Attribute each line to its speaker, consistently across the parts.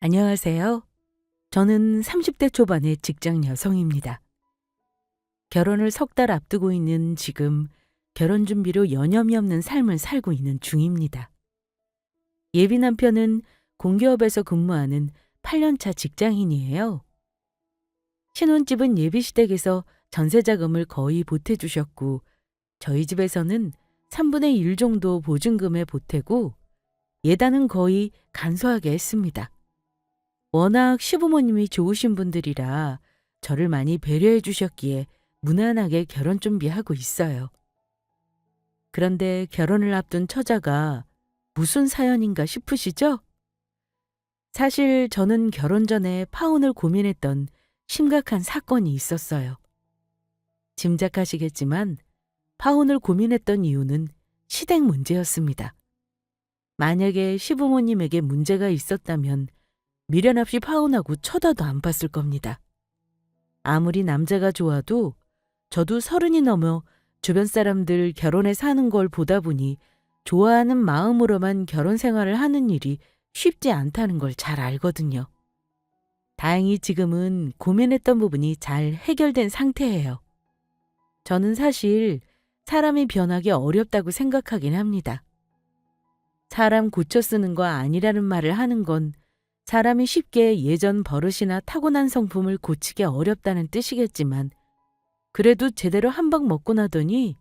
Speaker 1: 안녕하세요. 저는 30대 초반의 직장 여성입니다. 결혼을 석 달 앞두고 있는 지금 결혼 준비로 여념이 없는 삶을 살고 있는 중입니다. 예비 남편은 공기업에서 근무하는 8년차 직장인이에요. 신혼집은 예비 시댁에서 전세 자금을 거의 보태주셨고 저희 집에서는 3분의 1 정도 보증금에 보태고 예단은 거의 간소하게 했습니다. 워낙 시부모님이 좋으신 분들이라 저를 많이 배려해 주셨기에 무난하게 결혼 준비하고 있어요. 그런데 결혼을 앞둔 처자가 무슨 사연인가 싶으시죠? 사실 저는 결혼 전에 파혼을 고민했던 심각한 사건이 있었어요. 짐작하시겠지만 파혼을 고민했던 이유는 시댁 문제였습니다. 만약에 시부모님에게 문제가 있었다면 미련 없이 파혼하고 쳐다도 안 봤을 겁니다. 아무리 남자가 좋아도 저도 30이 넘어 주변 사람들 결혼해 사는 걸 보다 보니 좋아하는 마음으로만 결혼 생활을 하는 일이 쉽지 않다는 걸 잘 알거든요. 다행히 지금은 고민했던 부분이 잘 해결된 상태예요. 저는 사실 사람이 변하기 어렵다고 생각하긴 합니다. 사람 고쳐 쓰는 거 아니라는 말을 하는 건 사람이 쉽게 예전 버릇이나 타고난 성품을 고치기 어렵다는 뜻이겠지만 그래도 제대로 한 방 먹고 나더니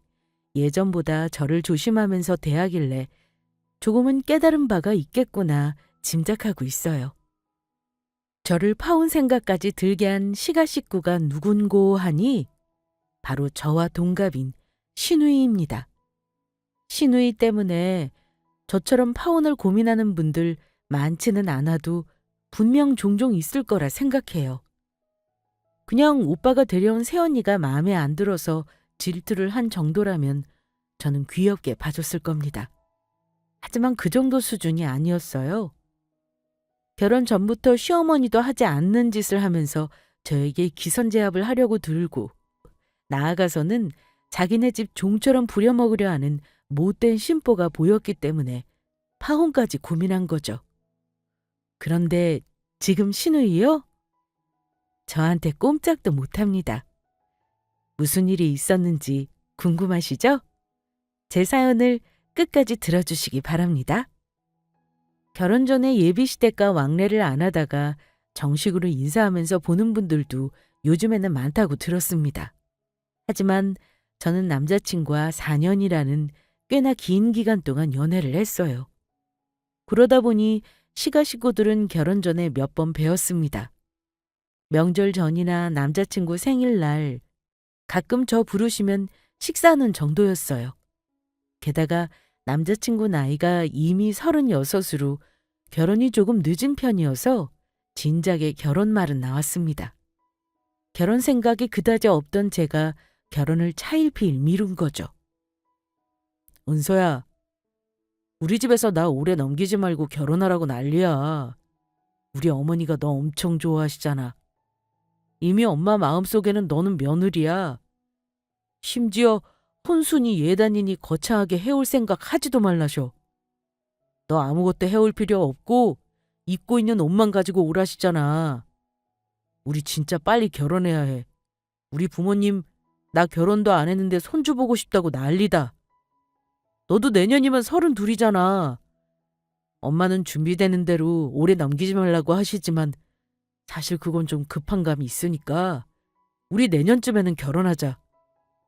Speaker 1: 예전보다 저를 조심하면서 대하길래 조금은 깨달은 바가 있겠구나 짐작하고 있어요. 저를 파혼 생각까지 들게 한 시가 식구가 누군고 하니 바로 저와 동갑인 시누이입니다. 시누이 때문에 저처럼 파혼을 고민하는 분들 많지는 않아도 분명 종종 있을 거라 생각해요. 그냥 오빠가 데려온 새언니가 마음에 안 들어서 질투를 한 정도라면 저는 귀엽게 봐줬을 겁니다. 하지만 그 정도 수준이 아니었어요. 결혼 전부터 시어머니도 하지 않는 짓을 하면서 저에게 기선제압을 하려고 들고 나아가서는 자기네 집 종처럼 부려먹으려 하는 못된 심보가 보였기 때문에 파혼까지 고민한 거죠. 그런데 지금 시누이요? 저한테 꼼짝도 못합니다. 무슨 일이 있었는지 궁금하시죠? 제 사연을 끝까지 들어주시기 바랍니다. 결혼 전에 예비시댁과 왕래를 안 하다가 정식으로 인사하면서 보는 분들도 요즘에는 많다고 들었습니다. 하지만 저는 남자친구와 4년이라는 꽤나 긴 기간 동안 연애를 했어요. 그러다 보니 시가 식구들은 결혼 전에 몇 번 뵈었습니다. 명절 전이나 남자친구 생일날 가끔 저 부르시면 식사하는 정도였어요. 게다가 남자친구 나이가 이미 36으로 결혼이 조금 늦은 편이어서 진작에 결혼 말은 나왔습니다. 결혼 생각이 그다지 없던 제가 결혼을 차일피일 미룬 거죠. 은서야, 우리 집에서 나 오래 넘기지 말고 결혼하라고 난리야. 우리 어머니가 너 엄청 좋아하시잖아. 이미 엄마 마음속에는 너는 며느리야. 심지어 혼순이 예단이니 거창하게 해올 생각 하지도 말라셔. 너 아무것도 해올 필요 없고 입고 있는 옷만 가지고 오라시잖아. 우리 진짜 빨리 결혼해야 해. 우리 부모님 나 결혼도 안 했는데 손주 보고 싶다고 난리다. 너도 내년이면 32이잖아. 엄마는 준비되는 대로 오래 넘기지 말라고 하시지만 사실 그건 좀 급한 감이 있으니까 우리 내년쯤에는 결혼하자.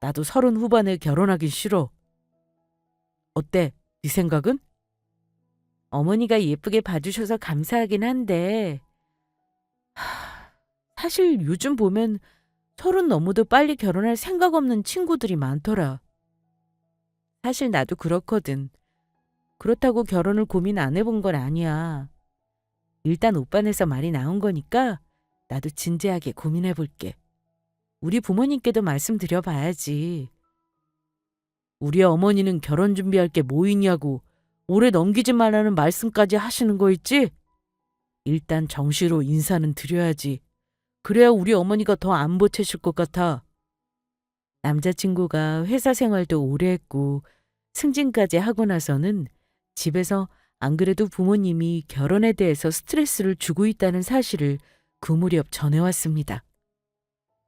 Speaker 1: 나도 30 후반에 결혼하긴 싫어. 어때? 네 생각은? 어머니가 예쁘게 봐주셔서 감사하긴 한데 사실 요즘 보면 30 넘어도 빨리 결혼할 생각 없는 친구들이 많더라. 사실 나도 그렇거든. 그렇다고 결혼을 고민 안 해본 건 아니야. 일단 오빠네서 말이 나온 거니까 나도 진지하게 고민해 볼게. 우리 부모님께도 말씀드려봐야지. 우리 어머니는 결혼 준비할 게 뭐 있냐고 오래 넘기지 말라는 말씀까지 하시는 거 있지? 일단 정시로 인사는 드려야지. 그래야 우리 어머니가 더 안 보채실 것 같아. 남자친구가 회사 생활도 오래 했고 승진까지 하고 나서는 집에서 안 그래도 부모님이 결혼에 대해서 스트레스를 주고 있다는 사실을 그 무렵 전해왔습니다.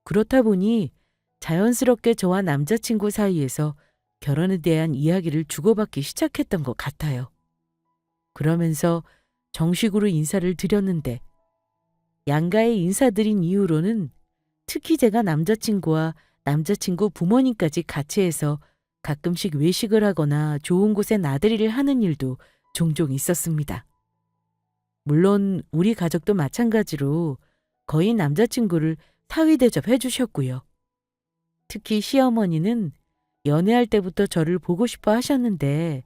Speaker 1: 그렇다 보니 자연스럽게 저와 남자친구 사이에서 결혼에 대한 이야기를 주고받기 시작했던 것 같아요. 그러면서 정식으로 인사를 드렸는데 양가에 인사드린 이후로는 특히 제가 남자친구와 남자친구 부모님까지 같이 해서 가끔씩 외식을 하거나 좋은 곳에 나들이를 하는 일도 종종 있었습니다. 물론 우리 가족도 마찬가지로 거의 남자친구를 사위 대접해 주셨고요. 특히 시어머니는 연애할 때부터 저를 보고 싶어 하셨는데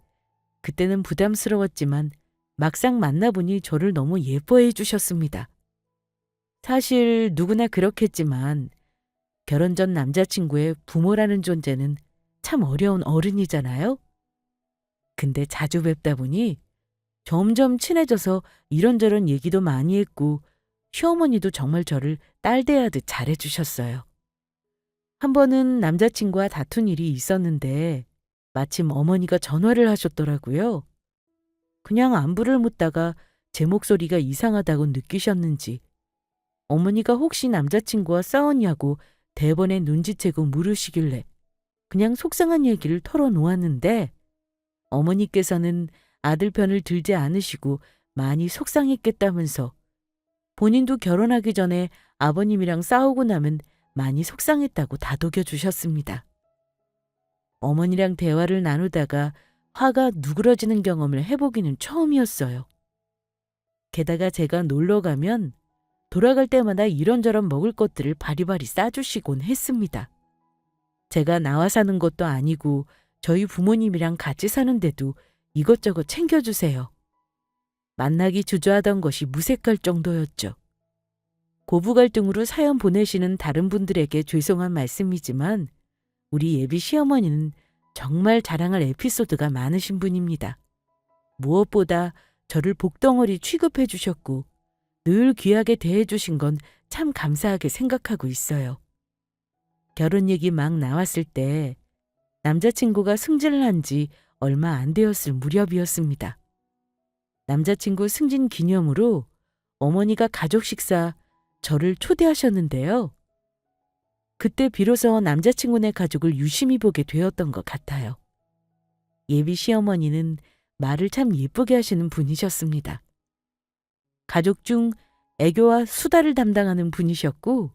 Speaker 1: 그때는 부담스러웠지만 막상 만나보니 저를 너무 예뻐해 주셨습니다. 사실 누구나 그렇겠지만 결혼 전 남자친구의 부모라는 존재는 참 어려운 어른이잖아요. 근데 자주 뵙다 보니 점점 친해져서 이런저런 얘기도 많이 했고 시어머니도 정말 저를 딸 대하듯 잘해주셨어요. 한 번은 남자친구와 다툰 일이 있었는데 마침 어머니가 전화를 하셨더라고요. 그냥 안부를 묻다가 제 목소리가 이상하다고 느끼셨는지 어머니가 혹시 남자친구와 싸웠냐고 대번에 눈치채고 물으시길래 그냥 속상한 얘기를 털어놓았는데 어머니께서는 아들 편을 들지 않으시고 많이 속상했겠다면서 본인도 결혼하기 전에 아버님이랑 싸우고 나면 많이 속상했다고 다독여 주셨습니다. 어머니랑 대화를 나누다가 화가 누그러지는 경험을 해보기는 처음이었어요. 게다가 제가 놀러 가면 돌아갈 때마다 이런저런 먹을 것들을 바리바리 싸주시곤 했습니다. 제가 나와 사는 것도 아니고 저희 부모님이랑 같이 사는데도 이것저것 챙겨주세요. 만나기 주저하던 것이 무색할 정도였죠. 고부 갈등으로 사연 보내시는 다른 분들에게 죄송한 말씀이지만 우리 예비 시어머니는 정말 자랑할 에피소드가 많으신 분입니다. 무엇보다 저를 복덩어리 취급해 주셨고 늘 귀하게 대해 주신 건 참 감사하게 생각하고 있어요. 결혼 얘기 막 나왔을 때 남자친구가 승진을 한 지 얼마 안 되었을 무렵이었습니다. 남자친구 승진 기념으로 어머니가 가족 식사 저를 초대하셨는데요. 그때 비로소 남자친구네 가족을 유심히 보게 되었던 것 같아요. 예비 시어머니는 말을 참 예쁘게 하시는 분이셨습니다. 가족 중 애교와 수다를 담당하는 분이셨고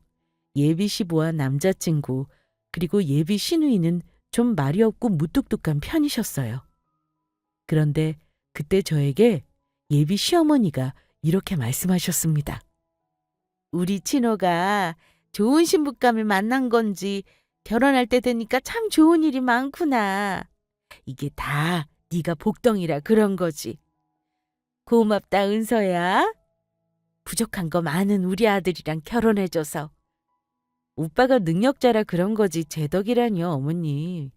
Speaker 1: 예비 시부와 남자친구 그리고 예비 시누이는 좀 말이 없고 무뚝뚝한 편이셨어요. 그런데 그때 저에게 예비 시어머니가 이렇게 말씀하셨습니다. 우리 친호가 좋은 신부감을 만난 건지 결혼할 때 되니까 참 좋은 일이 많구나. 이게 다 네가 복덩이라 그런 거지. 고맙다 은서야. 부족한 거 많은 우리 아들이랑 결혼해줘서. 오빠가 능력자라 그런 거지 제 덕이라뇨 어머니.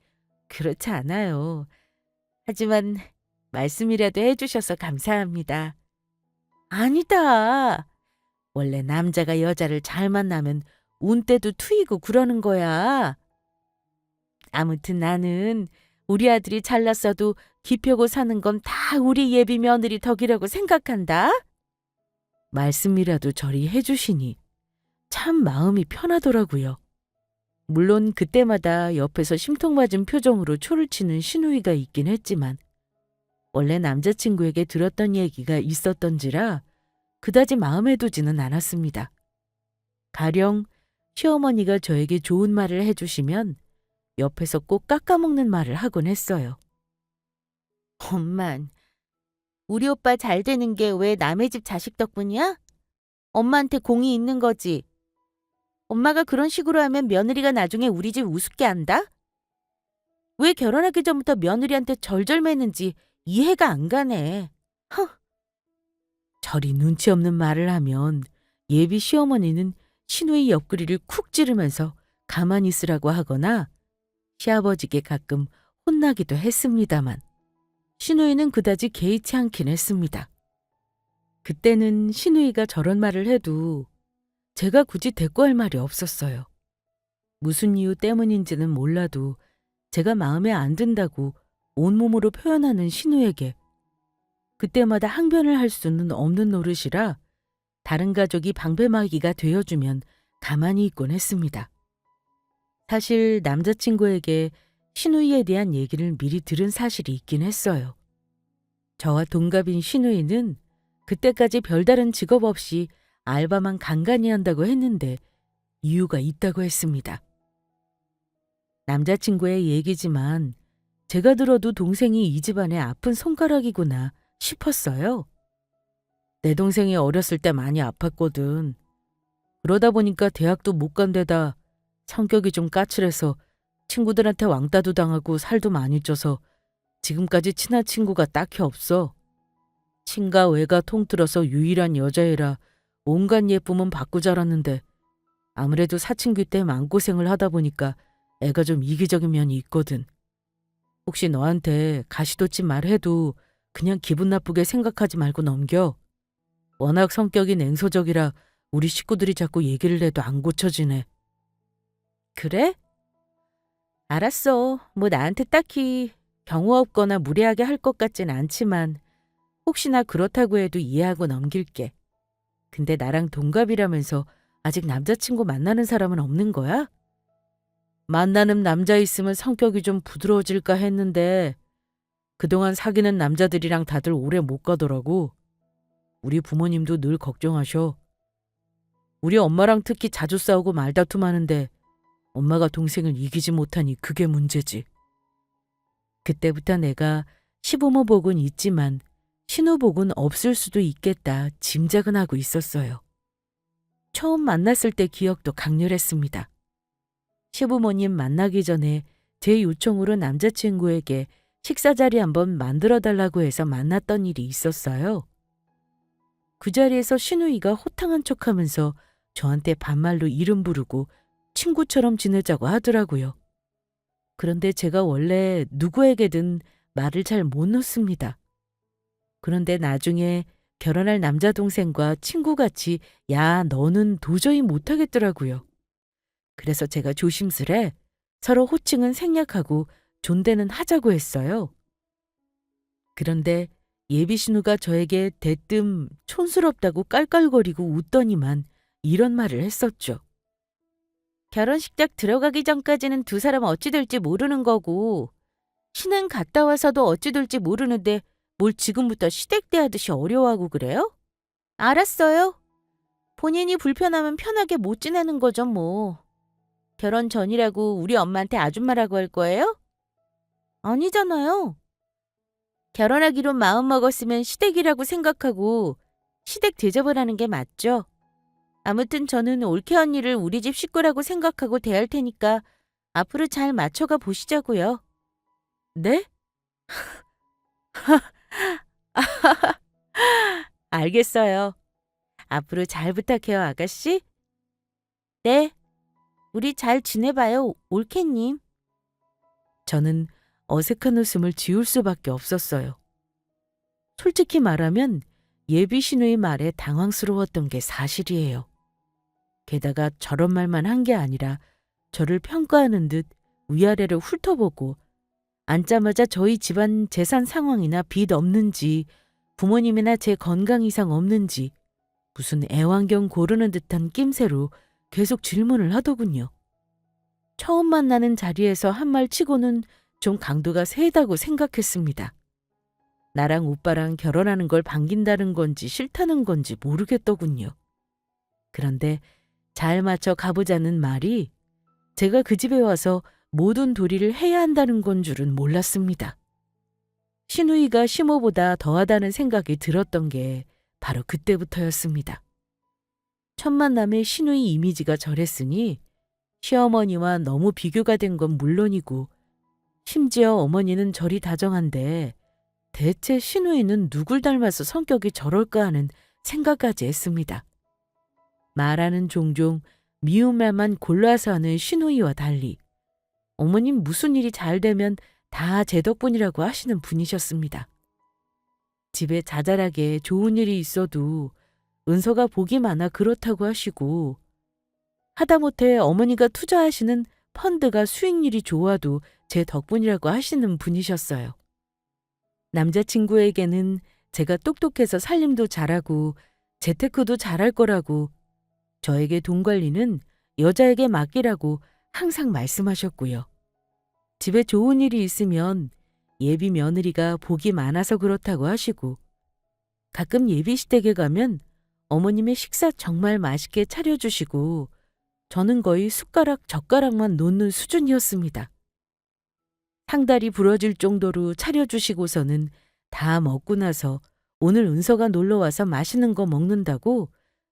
Speaker 1: 그렇지 않아요. 하지만 말씀이라도 해주셔서 감사합니다. 아니다. 원래 남자가 여자를 잘 만나면 운때도 트이고 그러는 거야. 아무튼 나는 우리 아들이 잘났어도 기펴고 사는 건 다 우리 예비 며느리 덕이라고 생각한다. 말씀이라도 저리 해주시니 참 마음이 편하더라고요. 물론 그때마다 옆에서 심통맞은 표정으로 초를 치는 시누이가 있긴 했지만 원래 남자친구에게 들었던 얘기가 있었던지라 그다지 마음에 두지는 않았습니다. 가령 시어머니가 저에게 좋은 말을 해주시면 옆에서 꼭 깎아먹는 말을 하곤 했어요. 엄만, 우리 오빠 잘 되는 게 왜 남의 집 자식 덕분이야? 엄마한테 공이 있는 거지. 엄마가 그런 식으로 하면 며느리가 나중에 우리 집 우습게 한다? 왜 결혼하기 전부터 며느리한테 절절매는지 이해가 안 가네. 허. 저리 눈치 없는 말을 하면 예비 시어머니는 시누이 옆구리를 쿡 찌르면서 가만히 있으라고 하거나 시아버지께 가끔 혼나기도 했습니다만 시누이는 그다지 개의치 않긴 했습니다. 그때는 시누이가 저런 말을 해도 제가 굳이 대꾸할 말이 없었어요. 무슨 이유 때문인지는 몰라도 제가 마음에 안 든다고 온몸으로 표현하는 시누에게 그때마다 항변을 할 수는 없는 노릇이라 다른 가족이 방패막이가 되어주면 가만히 있곤 했습니다. 사실 남자친구에게 시누이에 대한 얘기를 미리 들은 사실이 있긴 했어요. 저와 동갑인 시누이는 그때까지 별다른 직업 없이 알바만 간간히 한다고 했는데 이유가 있다고 했습니다. 남자친구의 얘기지만 제가 들어도 동생이 이 집안의 아픈 손가락이구나 싶었어요. 내 동생이 어렸을 때 많이 아팠거든. 그러다 보니까 대학도 못 간 데다 성격이 좀 까칠해서 친구들한테 왕따도 당하고 살도 많이 쪄서 지금까지 친한 친구가 딱히 없어. 친가 외가 통틀어서 유일한 여자애라 온갖 예쁨은 받고 자랐는데 아무래도 사춘기 때 마음고생을 하다 보니까 애가 좀 이기적인 면이 있거든. 혹시 너한테 가시돋친 말해도 그냥 기분 나쁘게 생각하지 말고 넘겨. 워낙 성격이 냉소적이라 우리 식구들이 자꾸 얘기를 해도 안 고쳐지네. 그래? 알았어. 뭐 나한테 딱히 경우 없거나 무례하게 할 것 같진 않지만 혹시나 그렇다고 해도 이해하고 넘길게. 근데 나랑 동갑이라면서 아직 남자친구 만나는 사람은 없는 거야? 만나는 남자 있으면 성격이 좀 부드러워질까 했는데 그동안 사귀는 남자들이랑 다들 오래 못 가더라고. 우리 부모님도 늘 걱정하셔. 우리 엄마랑 특히 자주 싸우고 말다툼하는데 엄마가 동생을 이기지 못하니 그게 문제지. 그때부터 내가 시부모 복은 있지만 신우 복은 없을 수도 있겠다 짐작은 하고 있었어요. 처음 만났을 때 기억도 강렬했습니다. 시부모님 만나기 전에 제 요청으로 남자친구에게 식사 자리 한번 만들어달라고 해서 만났던 일이 있었어요. 그 자리에서 시누이가 호탕한 척하면서 저한테 반말로 이름 부르고 친구처럼 지내자고 하더라고요. 그런데 제가 원래 누구에게든 말을 잘 못 놓습니다. 그런데 나중에 결혼할 남자 동생과 친구같이 야, 너는 도저히 못하겠더라고요. 그래서 제가 조심스레 서로 호칭은 생략하고 존대는 하자고 했어요. 그런데 예비 신우가 저에게 대뜸 촌스럽다고 깔깔거리고 웃더니만 이런 말을 했었죠. 결혼식 장 들어가기 전까지는 두 사람 어찌 될지 모르는 거고 신은 갔다 와서도 어찌 될지 모르는데 뭘 지금부터 시댁 대하듯이 어려워하고 그래요? 알았어요. 본인이 불편하면 편하게 못 지내는 거죠 뭐. 결혼 전이라고 우리 엄마한테 아줌마라고 할 거예요? 아니잖아요. 결혼하기로 마음먹었으면 시댁이라고 생각하고 시댁 대접을 하는 게 맞죠. 아무튼 저는 올케 언니를 우리 집 식구라고 생각하고 대할 테니까 앞으로 잘 맞춰가 보시자고요. 네? 알겠어요. 앞으로 잘 부탁해요, 아가씨. 네, 우리 잘 지내봐요, 올케님. 저는 어색한 웃음을 지울 수밖에 없었어요. 솔직히 말하면 예비 신우의 말에 당황스러웠던 게 사실이에요. 게다가 저런 말만 한 게 아니라 저를 평가하는 듯 위아래를 훑어보고 앉자마자 저희 집안 재산 상황이나 빚 없는지 부모님이나 제 건강 이상 없는지 무슨 애완견 고르는 듯한 낌새로 계속 질문을 하더군요. 처음 만나는 자리에서 한 말 치고는 좀 강도가 세다고 생각했습니다. 나랑 오빠랑 결혼하는 걸 반긴다는 건지 싫다는 건지 모르겠더군요. 그런데 잘 맞춰 가보자는 말이 제가 그 집에 와서 모든 도리를 해야 한다는 건 줄은 몰랐습니다. 시누이가 시모보다 더하다는 생각이 들었던 게 바로 그때부터였습니다. 첫 만남에 시누이 이미지가 저랬으니 시어머니와 너무 비교가 된 건 물론이고 심지어 어머니는 저리 다정한데 대체 시누이는 누굴 닮아서 성격이 저럴까 하는 생각까지 했습니다. 말하는 종종 미운 말만 골라서 하는 시누이와 달리 어머님 무슨 일이 잘 되면 다 제 덕분이라고 하시는 분이셨습니다. 집에 자잘하게 좋은 일이 있어도 은서가 복이 많아 그렇다고 하시고 하다못해 어머니가 투자하시는 펀드가 수익률이 좋아도 제 덕분이라고 하시는 분이셨어요. 남자친구에게는 제가 똑똑해서 살림도 잘하고 재테크도 잘할 거라고, 저에게 돈 관리는 여자에게 맡기라고 항상 말씀하셨고요. 집에 좋은 일이 있으면 예비 며느리가 복이 많아서 그렇다고 하시고, 가끔 예비 시댁에 가면 어머님의 식사 정말 맛있게 차려주시고 저는 거의 숟가락 젓가락만 놓는 수준이었습니다. 상다리 부러질 정도로 차려주시고서는 다 먹고 나서 오늘 은서가 놀러와서 맛있는 거 먹는다고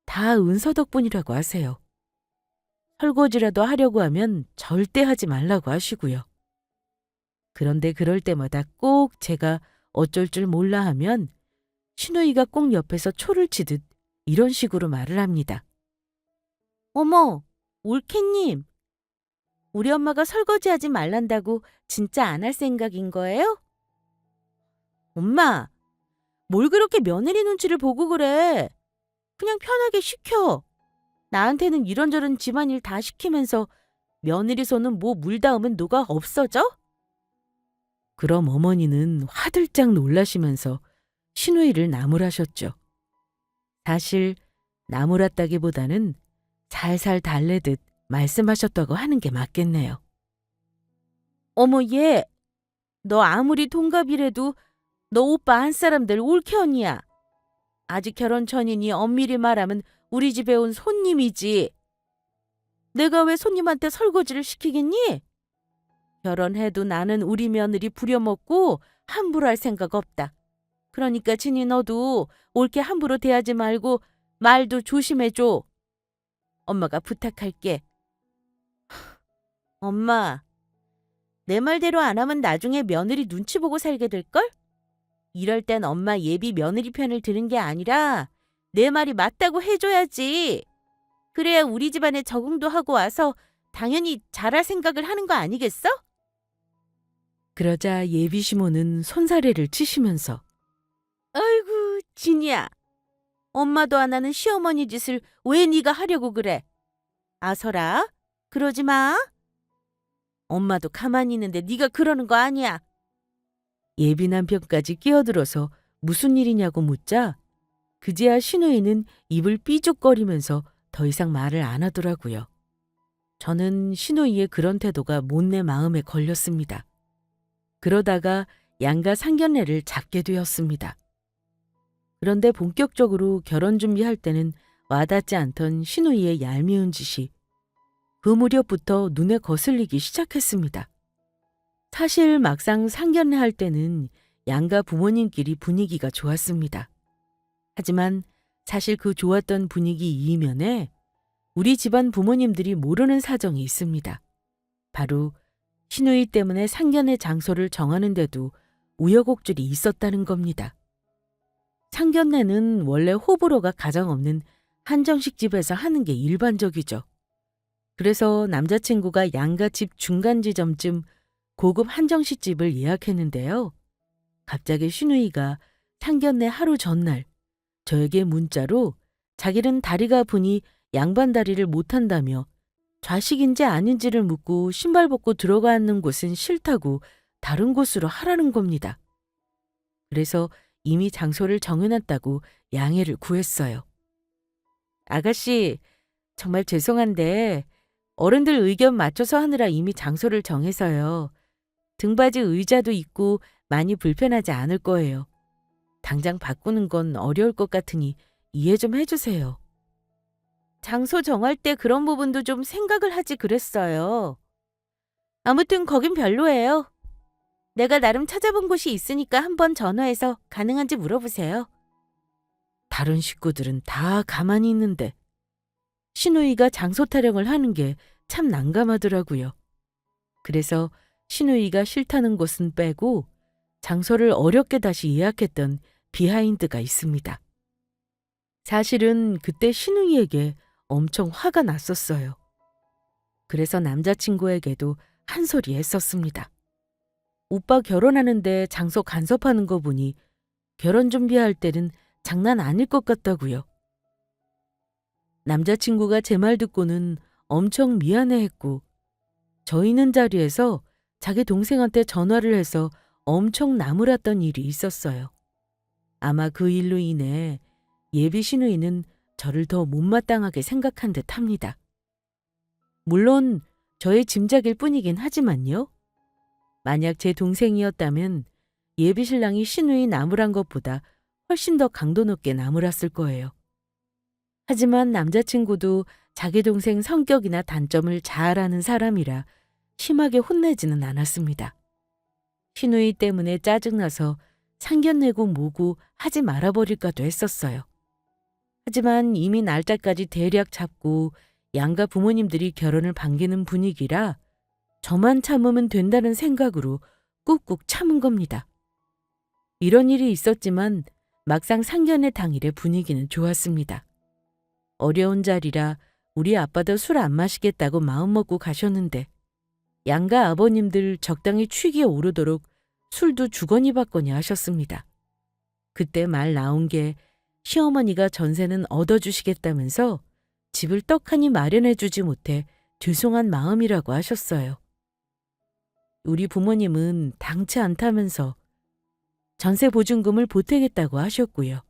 Speaker 1: 다 은서 덕분이라고 하세요. 설거지라도 하려고 하면 절대 하지 말라고 하시고요. 그런데 그럴 때마다 꼭 제가 어쩔 줄 몰라 하면 시누이가 꼭 옆에서 초를 치듯 이런 식으로 말을 합니다. 어머, 올케님. 우리 엄마가 설거지하지 말란다고 진짜 안 할 생각인 거예요? 엄마, 뭘 그렇게 며느리 눈치를 보고 그래. 그냥 편하게 시켜. 나한테는 이런저런 집안일 다 시키면서 며느리 손은 뭐 물 닿으면 녹아 없어져? 그럼 어머니는 화들짝 놀라시면서 시누이를 나무라셨죠. 사실 나무랐다기보다는 살살 달래듯 말씀하셨다고 하는 게 맞겠네요. 어머 얘, 너 아무리 동갑이라도 너 오빠 한 사람들 올케 언니야. 아직 결혼 전이니 엄밀히 말하면 우리 집에 온 손님이지. 내가 왜 손님한테 설거지를 시키겠니? 결혼해도 나는 우리 며느리 부려먹고 함부로 할 생각 없다. 그러니까 진이 너도 올케 함부로 대하지 말고 말도 조심해줘. 엄마가 부탁할게. 엄마, 내 말대로 안 하면 나중에 며느리 눈치 보고 살게 될걸? 이럴 땐 엄마 예비 며느리 편을 드는 게 아니라 내 말이 맞다고 해줘야지. 그래야 우리 집안에 적응도 하고 와서 당연히 잘할 생각을 하는 거 아니겠어? 그러자 예비 시모는 손사래를 치시면서 아이고 진이야. 엄마도 안 하는 시어머니 짓을 왜 네가 하려고 그래? 아서라, 그러지 마. 엄마도 가만히 있는데 네가 그러는 거 아니야. 예비 남편까지 끼어들어서 무슨 일이냐고 묻자 그제야 시누이는 입을 삐죽거리면서 더 이상 말을 안 하더라고요. 저는 시누이의 그런 태도가 못내 마음에 걸렸습니다. 그러다가 양가 상견례를 잡게 되었습니다. 그런데 본격적으로 결혼 준비할 때는 와닿지 않던 시누이의 얄미운 짓이 그 무렵부터 눈에 거슬리기 시작했습니다. 사실 막상 상견례 할 때는 양가 부모님끼리 분위기가 좋았습니다. 하지만 사실 그 좋았던 분위기 이면에 우리 집안 부모님들이 모르는 사정이 있습니다. 바로 시누이 때문에 상견례 장소를 정하는데도 우여곡절이 있었다는 겁니다. 상견례는 원래 호불호가 가장 없는 한정식 집에서 하는 게 일반적이죠. 그래서 남자친구가 양가 집 중간 지점쯤 고급 한정식 집을 예약했는데요. 갑자기 시누이가 상견례 하루 전날 저에게 문자로 자기는 다리가 아프니 양반 다리를 못한다며 좌식인지 아닌지를 묻고 신발 벗고 들어가는 곳은 싫다고 다른 곳으로 하라는 겁니다. 그래서 이미 장소를 정해놨다고 양해를 구했어요. 아가씨, 정말 죄송한데 어른들 의견 맞춰서 하느라 이미 장소를 정해서요. 등받이 의자도 있고 많이 불편하지 않을 거예요. 당장 바꾸는 건 어려울 것 같으니 이해 좀 해주세요. 장소 정할 때 그런 부분도 좀 생각을 하지 그랬어요. 아무튼 거긴 별로예요. 내가 나름 찾아본 곳이 있으니까 한번 전화해서 가능한지 물어보세요. 다른 식구들은 다 가만히 있는데 시누이가 장소 타령을 하는 게 참 난감하더라고요. 그래서 시누이가 싫다는 곳은 빼고 장소를 어렵게 다시 예약했던 비하인드가 있습니다. 사실은 그때 시누이에게 엄청 화가 났었어요. 그래서 남자친구에게도 한 소리 했었습니다. 오빠 결혼하는데 장소 간섭하는 거 보니 결혼 준비할 때는 장난 아닐 것 같다고요. 남자친구가 제 말 듣고는 엄청 미안해했고 저 있는 자리에서 자기 동생한테 전화를 해서 엄청 나무랐던 일이 있었어요. 아마 그 일로 인해 예비 시누이는 저를 더 못마땅하게 생각한 듯 합니다. 물론 저의 짐작일 뿐이긴 하지만요. 만약 제 동생이었다면 예비 신랑이 시누이 나무란 것보다 훨씬 더 강도 높게 나무랐을 거예요. 하지만 남자친구도 자기 동생 성격이나 단점을 잘 아는 사람이라 심하게 혼내지는 않았습니다. 시누이 때문에 짜증나서 상견례고 뭐고 하지 말아버릴까도 했었어요. 하지만 이미 날짜까지 대략 잡고 양가 부모님들이 결혼을 반기는 분위기라 저만 참으면 된다는 생각으로 꾹꾹 참은 겁니다. 이런 일이 있었지만 막상 상견례 당일의 분위기는 좋았습니다. 어려운 자리라 우리 아빠도 술 안 마시겠다고 마음먹고 가셨는데 양가 아버님들 적당히 취기에 오르도록 술도 주거니 받거니 하셨습니다. 그때 말 나온 게 시어머니가 전세는 얻어주시겠다면서 집을 떡하니 마련해주지 못해 죄송한 마음이라고 하셨어요. 우리 부모님은 당치 않다면서 전세 보증금을 보태겠다고 하셨고요.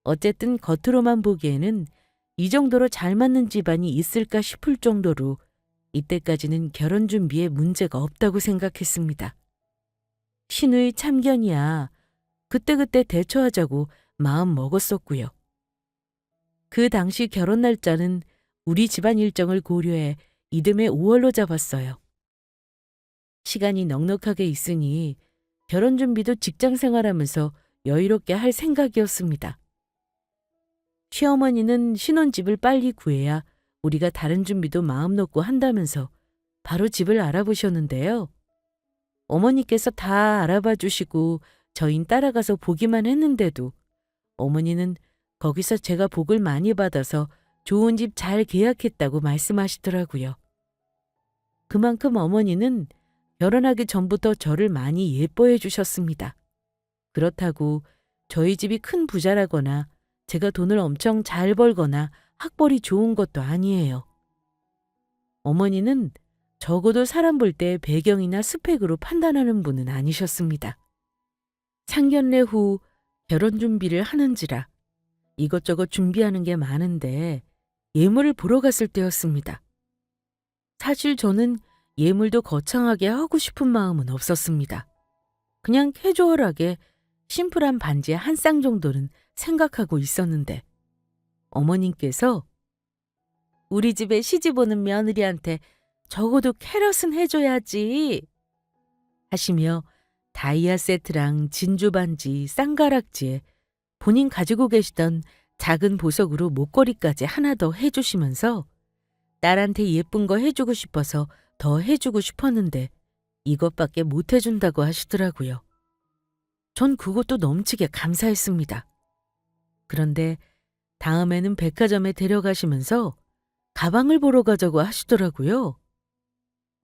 Speaker 1: 어쨌든 겉으로만 보기에는 이 정도로 잘 맞는 집안이 있을까 싶을 정도로 이때까지는 결혼 준비에 문제가 없다고 생각했습니다. 시누이 참견이야 그때그때 대처하자고 마음 먹었었고요. 그 당시 결혼 날짜는 우리 집안 일정을 고려해 이듬해 5월로 잡았어요. 시간이 넉넉하게 있으니 결혼 준비도 직장 생활하면서 여유롭게 할 생각이었습니다. 시어머니는 신혼집을 빨리 구해야 우리가 다른 준비도 마음 놓고 한다면서 바로 집을 알아보셨는데요. 어머니께서 다 알아봐 주시고 저흰 따라가서 보기만 했는데도 어머니는 거기서 제가 복을 많이 받아서 좋은 집 잘 계약했다고 말씀하시더라고요. 그만큼 어머니는 결혼하기 전부터 저를 많이 예뻐해 주셨습니다. 그렇다고 저희 집이 큰 부자라거나 제가 돈을 엄청 잘 벌거나 학벌이 좋은 것도 아니에요. 어머니는 적어도 사람 볼 때 배경이나 스펙으로 판단하는 분은 아니셨습니다. 상견례 후 결혼 준비를 하는지라 이것저것 준비하는 게 많은데 예물을 보러 갔을 때였습니다. 사실 저는 예물도 거창하게 하고 싶은 마음은 없었습니다. 그냥 캐주얼하게 심플한 반지에 한 쌍 정도는 생각하고 있었는데 어머님께서 우리 집에 시집 오는 며느리한테 적어도 캐럿은 해줘야지 하시며 다이아 세트랑 진주 반지, 쌍가락지에 본인 가지고 계시던 작은 보석으로 목걸이까지 하나 더 해주시면서 딸한테 예쁜 거 해주고 싶어서 더 해주고 싶었는데 이것밖에 못 해준다고 하시더라고요. 전 그것도 넘치게 감사했습니다. 그런데 다음에는 백화점에 데려가시면서 가방을 보러 가자고 하시더라고요.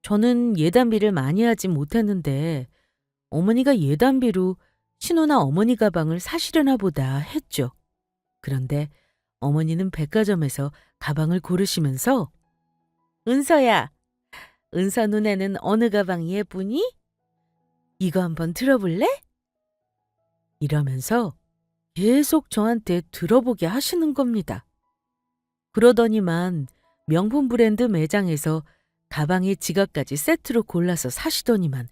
Speaker 1: 저는 예단비를 많이 하지 못했는데 어머니가 예단비로 신호나 어머니 가방을 사시려나 보다 했죠. 그런데 어머니는 백화점에서 가방을 고르시면서 은서야, 은서 눈에는 어느 가방이 예쁘니? 이거 한번 들어볼래? 이러면서 계속 저한테 들어보게 하시는 겁니다. 그러더니만 명품 브랜드 매장에서 가방에 지갑까지 세트로 골라서 사시더니만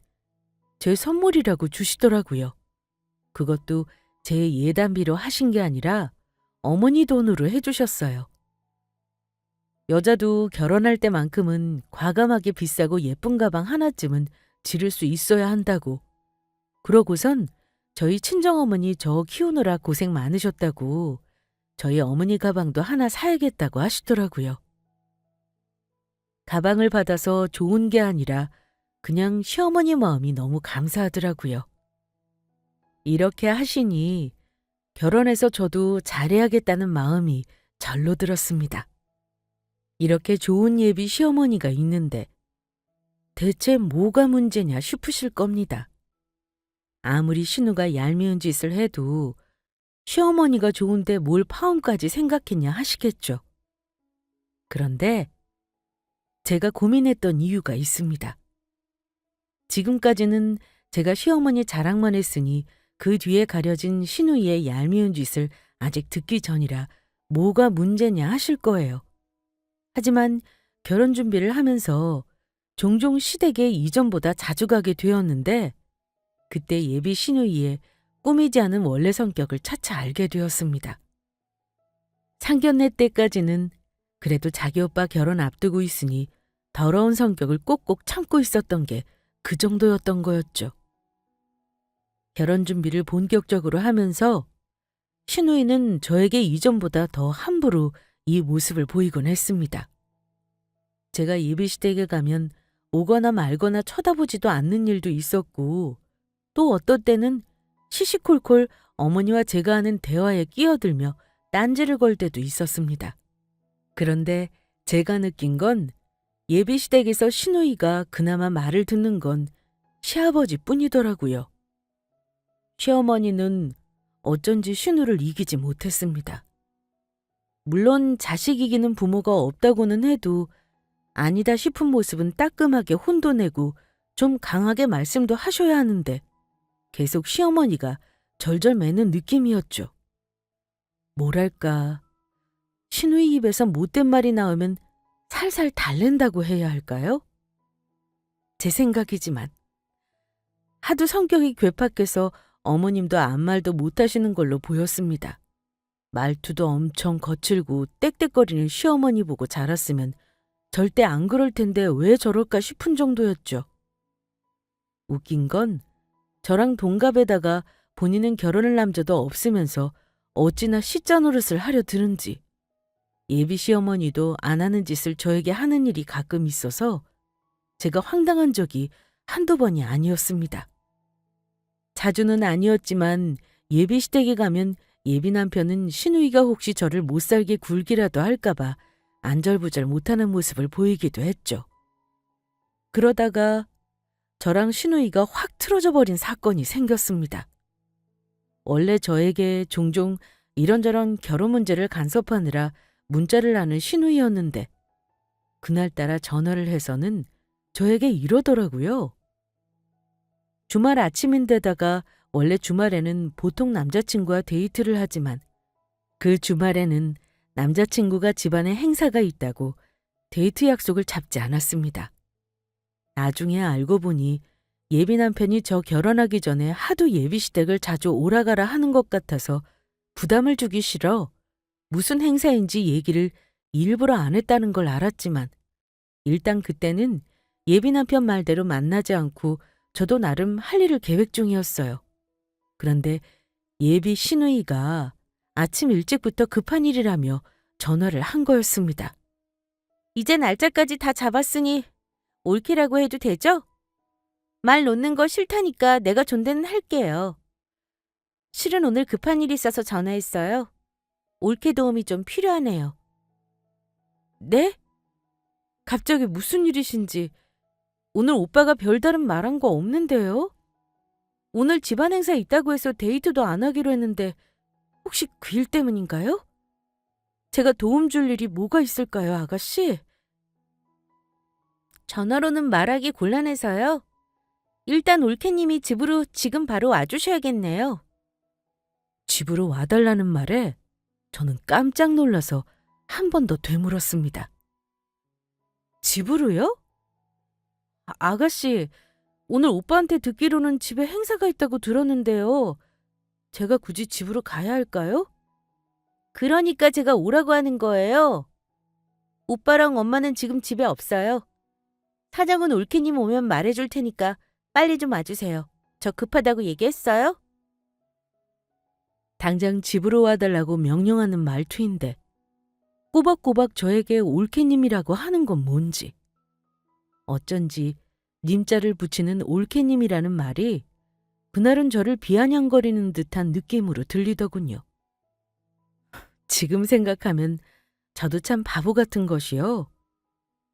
Speaker 1: 제 선물이라고 주시더라고요. 그것도 제 예단비로 하신 게 아니라 어머니 돈으로 해주셨어요. 여자도 결혼할 때만큼은 과감하게 비싸고 예쁜 가방 하나쯤은 지를 수 있어야 한다고. 그러고선 저희 친정어머니 저 키우느라 고생 많으셨다고 저희 어머니 가방도 하나 사야겠다고 하시더라고요. 가방을 받아서 좋은 게 아니라 그냥 시어머니 마음이 너무 감사하더라고요. 이렇게 하시니 결혼해서 저도 잘해야겠다는 마음이 절로 들었습니다. 이렇게 좋은 예비 시어머니가 있는데 대체 뭐가 문제냐 싶으실 겁니다. 아무리 신우가 얄미운 짓을 해도 시어머니가 좋은데 뭘 파혼까지 생각했냐 하시겠죠. 그런데 제가 고민했던 이유가 있습니다. 지금까지는 제가 시어머니 자랑만 했으니 그 뒤에 가려진 신우이의 얄미운 짓을 아직 듣기 전이라 뭐가 문제냐 하실 거예요. 하지만 결혼 준비를 하면서 종종 시댁에 이전보다 자주 가게 되었는데 그때 예비 신우이의 꾸미지 않은 원래 성격을 차차 알게 되었습니다. 상견례 때까지는 그래도 자기 오빠 결혼 앞두고 있으니 더러운 성격을 꼭꼭 참고 있었던 게 그 정도였던 거였죠. 결혼 준비를 본격적으로 하면서 신우이는 저에게 이전보다 더 함부로 이 모습을 보이곤 했습니다. 제가 예비시댁에 가면 오거나 말거나 쳐다보지도 않는 일도 있었고 또 어떤 때는 시시콜콜 어머니와 제가 하는 대화에 끼어들며 딴지를 걸 때도 있었습니다. 그런데 제가 느낀 건 예비시댁에서 신우이가 그나마 말을 듣는 건 시아버지뿐이더라고요. 시어머니는 어쩐지 신우를 이기지 못했습니다. 물론 자식 이기는 부모가 없다고는 해도 아니다 싶은 모습은 따끔하게 혼도 내고 좀 강하게 말씀도 하셔야 하는데 계속 시어머니가 절절 매는 느낌이었죠. 뭐랄까, 신우이 입에서 못된 말이 나오면 살살 달랜다고 해야 할까요? 제 생각이지만 하도 성격이 괴팍해서 어머님도 아무 말도 못하시는 걸로 보였습니다. 말투도 엄청 거칠고 떽떽거리는 시어머니 보고 자랐으면 절대 안 그럴 텐데 왜 저럴까 싶은 정도였죠. 웃긴 건 저랑 동갑에다가 본인은 결혼할 남자도 없으면서 어찌나 시자 노릇을 하려 드는지 예비 시어머니도 안 하는 짓을 저에게 하는 일이 가끔 있어서 제가 황당한 적이 한두 번이 아니었습니다. 자주는 아니었지만 예비 시댁에 가면 예비 남편은 신우이가 혹시 저를 못살게 굴기라도 할까봐 안절부절 못하는 모습을 보이기도 했죠. 그러다가 저랑 신우이가 확 틀어져 버린 사건이 생겼습니다. 원래 저에게 종종 이런저런 결혼 문제를 간섭하느라 문자를 하는 신우이였는데 그날따라 전화를 해서는 저에게 이러더라고요. 주말 아침인데다가 원래 주말에는 보통 남자친구와 데이트를 하지만 그 주말에는 남자친구가 집안에 행사가 있다고 데이트 약속을 잡지 않았습니다. 나중에 알고 보니 예비 남편이 저 결혼하기 전에 하도 예비시댁을 자주 오라가라 하는 것 같아서 부담을 주기 싫어 무슨 행사인지 얘기를 일부러 안 했다는 걸 알았지만 일단 그때는 예비 남편 말대로 만나지 않고 저도 나름 할 일을 계획 중이었어요. 그런데 예비 신우이가 아침 일찍부터 급한 일이라며 전화를 한 거였습니다. 이제 날짜까지 다 잡았으니 올케라고 해도 되죠? 말 놓는 거 싫다니까 내가 존대는 할게요. 실은 오늘 급한 일이 있어서 전화했어요. 올케 도움이 좀 필요하네요. 네? 갑자기 무슨 일이신지 오늘 오빠가 별다른 말한 거 없는데요? 오늘 집안 행사 있다고 해서 데이트도 안 하기로 했는데 혹시 그 일 때문인가요? 제가 도움 줄 일이 뭐가 있을까요, 아가씨? 전화로는 말하기 곤란해서요. 일단 올케님이 집으로 지금 바로 와주셔야겠네요. 집으로 와달라는 말에 저는 깜짝 놀라서 한 번 더 되물었습니다. 집으로요? 아가씨, 오늘 오빠한테 듣기로는 집에 행사가 있다고 들었는데요. 제가 굳이 집으로 가야 할까요? 그러니까 제가 오라고 하는 거예요. 오빠랑 엄마는 지금 집에 없어요. 사장은 올케님 오면 말해줄 테니까 빨리 좀 와주세요. 저 급하다고 얘기했어요? 당장 집으로 와달라고 명령하는 말투인데 꼬박꼬박 저에게 올케님이라고 하는 건 뭔지. 어쩐지 님자를 붙이는 올케님이라는 말이 그날은 저를 비아냥거리는 듯한 느낌으로 들리더군요. 지금 생각하면 저도 참 바보 같은 것이요.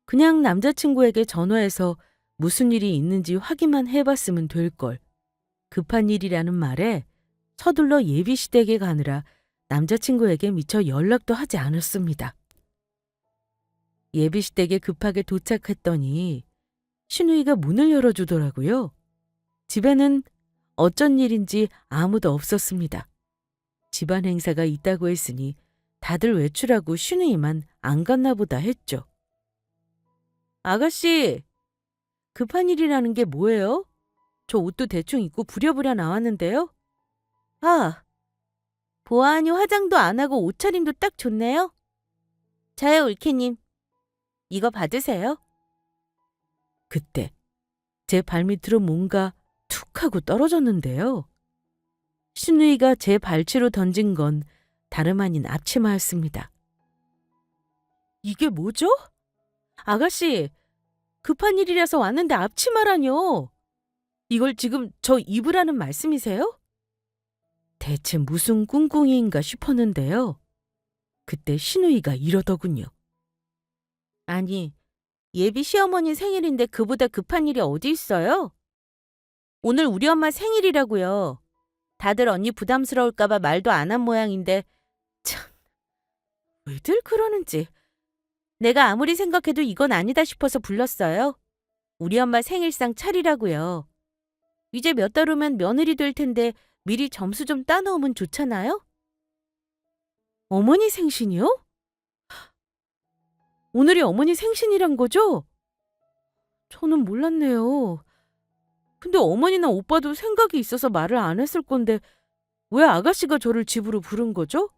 Speaker 1: 그냥 남자친구에게 전화해서 무슨 일이 있는지 확인만 해봤으면 될 걸. 급한 일이라는 말에 서둘러 예비시댁에 가느라 남자친구에게 미처 연락도 하지 않았습니다. 예비시댁에 급하게 도착했더니 신우이가 문을 열어주더라고요. 집에는 어쩐 일인지 아무도 없었습니다. 집안 행사가 있다고 했으니 다들 외출하고 슈누이만 안 갔나 보다 했죠. 아가씨, 급한 일이라는 게 뭐예요? 저 옷도 대충 입고 부랴부랴 나왔는데요. 아, 보아하니 화장도 안 하고 옷차림도 딱 좋네요. 자요, 울케님. 이거 받으세요. 그때 제 발밑으로 뭔가 툭 하고 떨어졌는데요. 슈누이가 제 발치로 던진 건 다름 아닌 앞치마였습니다. 이게 뭐죠? 아가씨, 급한 일이라서 왔는데 앞치마라뇨. 이걸 지금 저 입으라는 말씀이세요? 대체 무슨 꿍꿍이인가 싶었는데요. 그때 슈누이가 이러더군요. 아니, 예비 시어머니 생일인데 그보다 급한 일이 어디 있어요? 오늘 우리 엄마 생일이라고요. 다들 언니 부담스러울까봐 말도 안 한 모양인데 참, 왜들 그러는지. 내가 아무리 생각해도 이건 아니다 싶어서 불렀어요. 우리 엄마 생일상 차리라고요. 이제 몇 달 후면 며느리 될 텐데 미리 점수 좀 따놓으면 좋잖아요? 어머니 생신이요? 오늘이 어머니 생신이란 거죠? 저는 몰랐네요. 근데 어머니나 오빠도 생각이 있어서 말을 안 했을 건데 왜 아가씨가 저를 집으로 부른 거죠?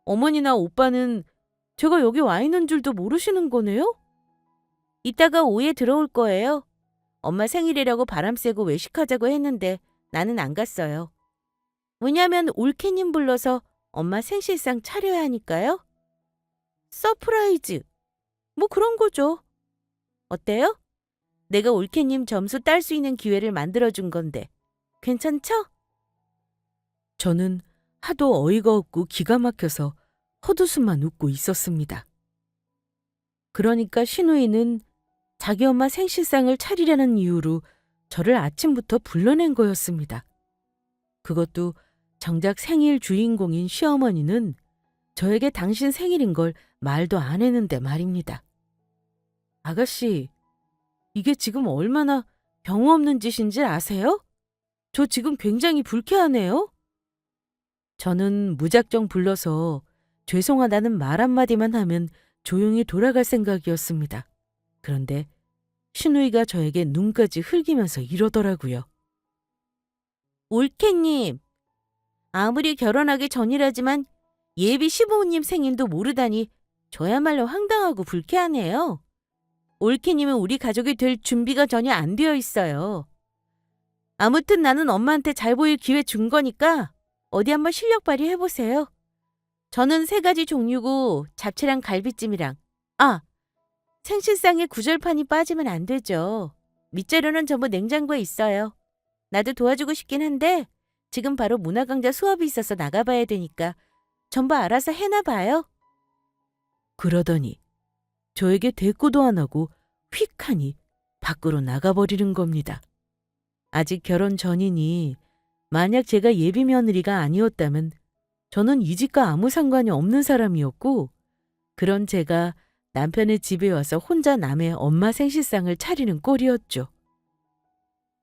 Speaker 1: 어머니나 오빠는 제가 여기 와 있는 줄도 모르시는 거네요? 이따가 오후에 들어올 거예요. 엄마 생일이라고 바람 쐬고 외식하자고 했는데 나는 안 갔어요. 왜냐면 올케님 불러서 엄마 생신상 차려야 하니까요. 서프라이즈. 뭐 그런 거죠. 어때요? 내가 올케님 점수 딸 수 있는 기회를 만들어준 건데 괜찮죠? 저는 하도 어이가 없고 기가 막혀서 헛웃음만 웃고 있었습니다. 그러니까 신우이는 자기 엄마 생신상을 차리려는 이유로 저를 아침부터 불러낸 거였습니다. 그것도 정작 생일 주인공인 시어머니는 저에게 당신 생일인 걸 말도 안 했는데 말입니다. 아가씨, 이게 지금 얼마나 경우 없는 짓인지 아세요? 저 지금 굉장히 불쾌하네요. 저는 무작정 불러서 죄송하다는 말 한마디만 하면 조용히 돌아갈 생각이었습니다. 그런데 신우이가 저에게 눈까지 흘기면서 이러더라고요. 올케님, 아무리 결혼하기 전이라지만 예비 시부모님 생일도 모르다니 저야말로 황당하고 불쾌하네요. 올케님은 우리 가족이 될 준비가 전혀 안 되어 있어요. 아무튼 나는 엄마한테 잘 보일 기회 준 거니까 어디 한번 실력 발휘해보세요. 저는 3가지 종류고 잡채랑 갈비찜이랑 생신상에 구절판이 빠지면 안 되죠. 밑재료는 전부 냉장고에 있어요. 나도 도와주고 싶긴 한데 지금 바로 문화강좌 수업이 있어서 나가봐야 되니까 전부 알아서 해나 봐요. 그러더니 저에게 대꾸도 안 하고 휙 하니 밖으로 나가버리는 겁니다. 아직 결혼 전이니 만약 제가 예비 며느리가 아니었다면 저는 이 집과 아무 상관이 없는 사람이었고 그런 제가 남편의 집에 와서 혼자 남의 엄마 생신상을 차리는 꼴이었죠.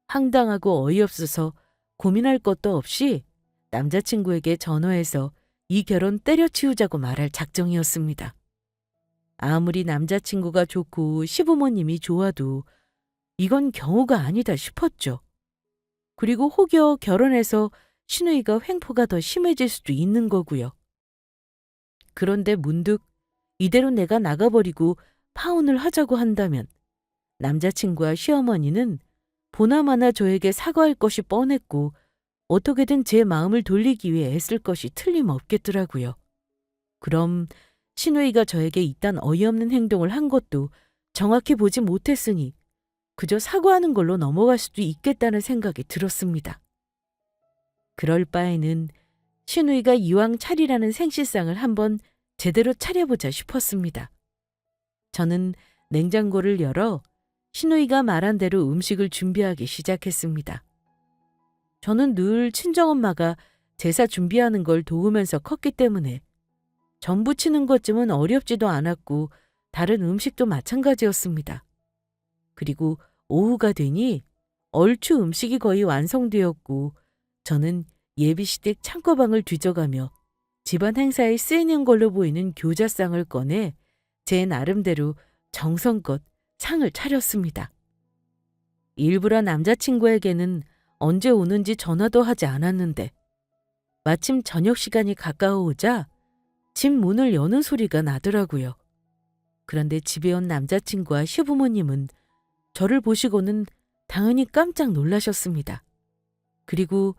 Speaker 1: 황당하고 어이없어서 고민할 것도 없이 남자친구에게 전화해서 이 결혼 때려치우자고 말할 작정이었습니다. 아무리 남자친구가 좋고 시부모님이 좋아도 이건 경우가 아니다 싶었죠. 그리고 혹여 결혼해서 신우이가 횡포가 더 심해질 수도 있는 거고요. 그런데 문득 이대로 내가 나가버리고 파혼을 하자고 한다면 남자친구와 시어머니는 보나마나 저에게 사과할 것이 뻔했고 어떻게든 제 마음을 돌리기 위해 애쓸 것이 틀림없겠더라고요. 그럼 신우이가 저에게 이딴 어이없는 행동을 한 것도 정확히 보지 못했으니 그저 사과하는 걸로 넘어갈 수도 있겠다는 생각이 들었습니다. 그럴 바에는 신우이가 이왕 차리라는 생신상을 한번 제대로 차려보자 싶었습니다. 저는 냉장고를 열어 신우이가 말한 대로 음식을 준비하기 시작했습니다. 저는 늘 친정엄마가 제사 준비하는 걸 도우면서 컸기 때문에 전 부치는 것쯤은 어렵지도 않았고 다른 음식도 마찬가지였습니다. 그리고 오후가 되니 얼추 음식이 거의 완성되었고 저는 예비시댁 창고방을 뒤져가며 집안 행사에 쓰이는 걸로 보이는 교자상을 꺼내 제 나름대로 정성껏 상을 차렸습니다. 일부러 남자친구에게는 언제 오는지 전화도 하지 않았는데 마침 저녁 시간이 가까워오자 집 문을 여는 소리가 나더라고요. 그런데 집에 온 남자친구와 시부모님은 저를 보시고는 당연히 깜짝 놀라셨습니다. 그리고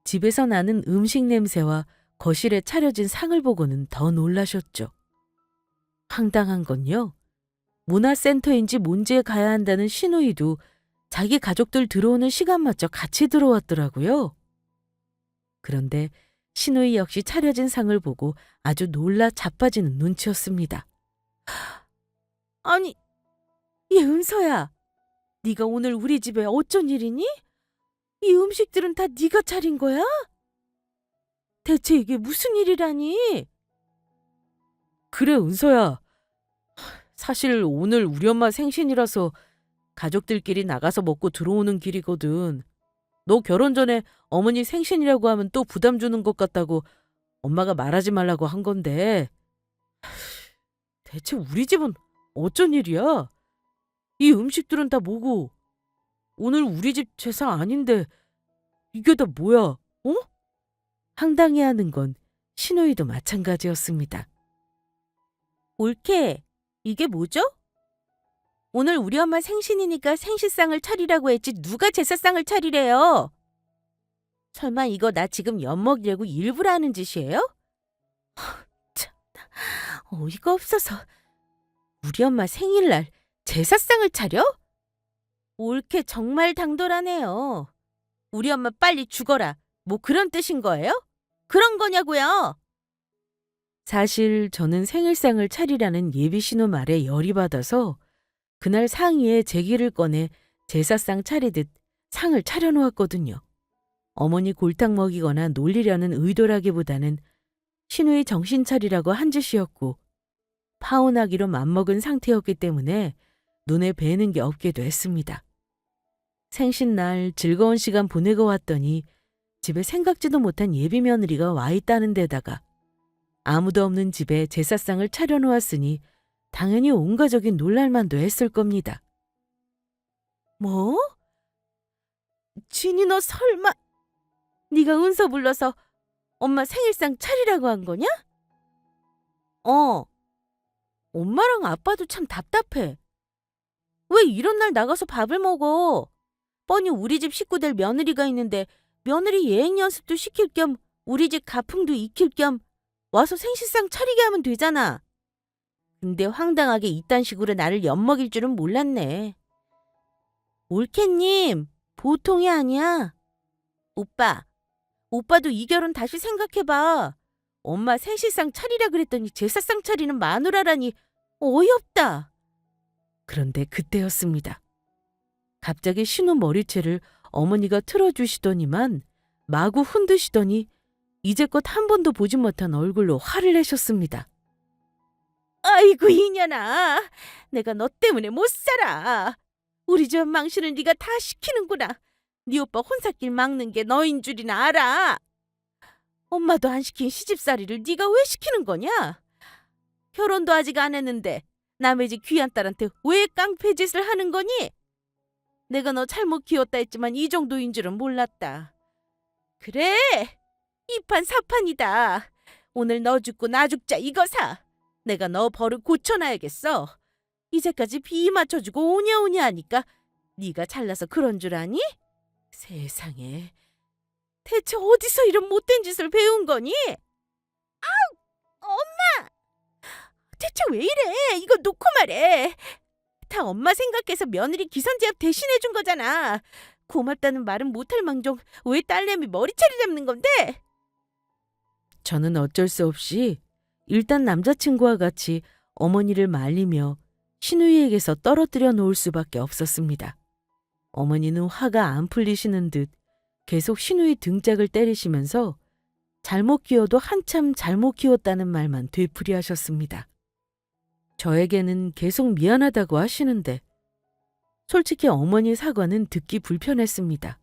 Speaker 1: 집에서 나는 음식 냄새와 거실에 차려진 상을 보고는 더 놀라셨죠. 황당한 건요. 문화센터인지 뭔지에 가야 한다는 시누이도 자기 가족들 들어오는 시간 맞춰 같이 들어왔더라고요. 그런데 시누이 역시 차려진 상을 보고 아주 놀라 자빠지는 눈치였습니다. 아니, 얘 은서야. 네가 오늘 우리 집에 어쩐 일이니? 이 음식들은 다 네가 차린 거야? 대체 이게 무슨 일이라니? 그래, 은서야. 사실 오늘 우리 엄마 생신이라서 가족들끼리 나가서 먹고 들어오는 길이거든. 너 결혼 전에 어머니 생신이라고 하면 또 부담 주는 것 같다고 엄마가 말하지 말라고 한 건데. 대체 우리 집은 어쩐 일이야? 이 음식들은 다 뭐고? 오늘 우리 집 제사 아닌데 이게 다 뭐야? 어? 황당해하는 건 시누이도 마찬가지였습니다. 올케, 이게 뭐죠? 오늘 우리 엄마 생신이니까 생신상을 차리라고 했지 누가 제사상을 차리래요? 설마 이거 나 지금 엿먹이려고 일부러 하는 짓이에요? 참, 어이가 없어서. 우리 엄마 생일날 제사상을 차려? 올케 정말 당돌하네요. 우리 엄마 빨리 죽어라. 뭐 그런 뜻인 거예요? 그런 거냐고요? 사실 저는 생일상을 차리라는 예비 신우 말에 열이 받아서 그날 상의에 제기를 꺼내 제사상 차리듯 상을 차려놓았거든요. 어머니 골탕 먹이거나 놀리려는 의도라기보다는 신우의 정신 차리라고 한 짓이었고 파혼하기로 맘먹은 상태였기 때문에 눈에 뵈는 게 없기도 했습니다. 생신날 즐거운 시간 보내고 왔더니 집에 생각지도 못한 예비 며느리가 와 있다는 데다가 아무도 없는 집에 제사상을 차려놓았으니 당연히 온 가족이 놀랄만도 했을 겁니다. 뭐? 진이 너 설마 네가 은서 불러서 엄마 생일상 차리라고 한 거냐? 엄마랑 아빠도 참 답답해. 왜 이런 날 나가서 밥을 먹어? 뻔히 우리 집 식구들 며느리가 있는데 며느리 예행 연습도 시킬 겸 우리 집 가풍도 익힐 겸 와서 생신상 차리게 하면 되잖아. 근데 황당하게 이딴 식으로 나를 엿먹일 줄은 몰랐네. 올케님, 보통이 아니야. 오빠도 이 결혼 다시 생각해봐. 엄마 생신상 차리라 그랬더니 제사상 차리는 마누라라니 어이없다. 그런데 그때였습니다. 갑자기 신우 머리채를 어머니가 틀어주시더니만 마구 흔드시더니 이제껏 한 번도 보지 못한 얼굴로 화를 내셨습니다. 아이고 이년아, 내가 너 때문에 못 살아. 우리 집 망신을 네가 다 시키는구나. 네 오빠 혼사길 막는 게 너인 줄이나 알아. 엄마도 안 시킨 시집살이를 네가 왜 시키는 거냐? 결혼도 아직 안 했는데 남의 집 귀한 딸한테 왜 깡패짓을 하는 거니? 내가 너 잘못 키웠다 했지만 이 정도인 줄은 몰랐다. 그래, 이 판 사판이다. 오늘 너 죽고 나 죽자 이거사. 내가 너 버릇 고쳐놔야겠어. 이제까지 비 맞춰주고 오냐오냐 하니까 네가 잘나서 그런 줄 아니? 세상에, 대체 어디서 이런 못된 짓을 배운 거니? 엄마! 대체 왜 이래? 이거 놓고 말해. 다 엄마 생각해서 며느리 기선제압 대신해준 거잖아. 고맙다는 말은 못할 망정 왜 딸내미 머리채를 잡는 건데? 저는 어쩔 수 없이 일단 남자친구와 같이 어머니를 말리며 시누이에게서 떨어뜨려 놓을 수밖에 없었습니다. 어머니는 화가 안 풀리시는 듯 계속 시누이 등짝을 때리시면서 잘못 키워도 한참 잘못 키웠다는 말만 되풀이하셨습니다. 저에게는 계속 미안하다고 하시는데 솔직히 어머니 사과는 듣기 불편했습니다.